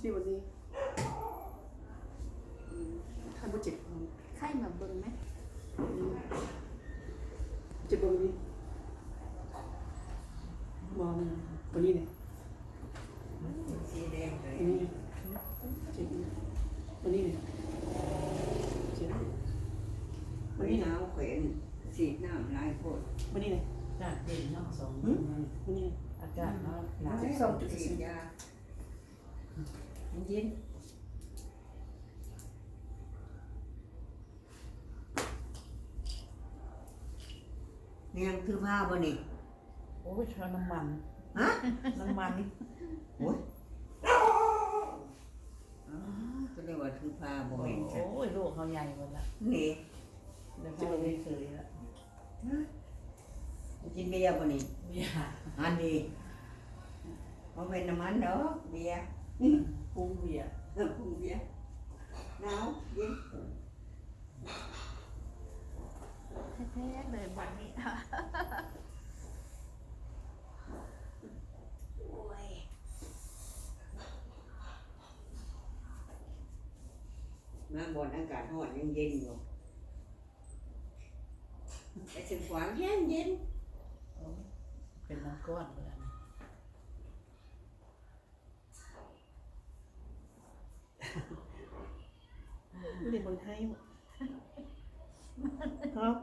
ดีวันนี้ท่านผู้เจ็บ ไข้มาเบิ่งไหม เจ็บวันนี้มองวันนี้เนี่ย สีแดงเลย วันนี้เจ็บวันนี้เนี่ยเจ็บ วันนี้หนาวแขวนสีน้ำลายโพด วันนี้เนี่ย อากาศเย็นเนาะสอง วันนี้ อากาศเนาะหนาว สียา เย็น เนี่ยคือผ้าบ่นี่ โอ้ยชอน้ำมัน ฮะ น้ำมัน โอ้ยก็เรียกว่าคือผ้าบ่ โอ้ เห็นชัด ยลูกเขาใหญ่หมดละ นี่ เดี๋ยวเขาไม่เคยละ กินเบียร์บ่นี่ ไม่อยาก อันนี้บ่เป็นน้ำมันดอกเบียร์ ปรุงเบียร์ ปรุงเบียร์หนาวเย็น แท้ๆเลยวันนี้ โอ้ยมาบ่อนอากาศร้อนยังเย็นอยู่ไปถึงขวางเย็นเย็น เป็นน้ำก้อนเลย เรียนบนไทยครับ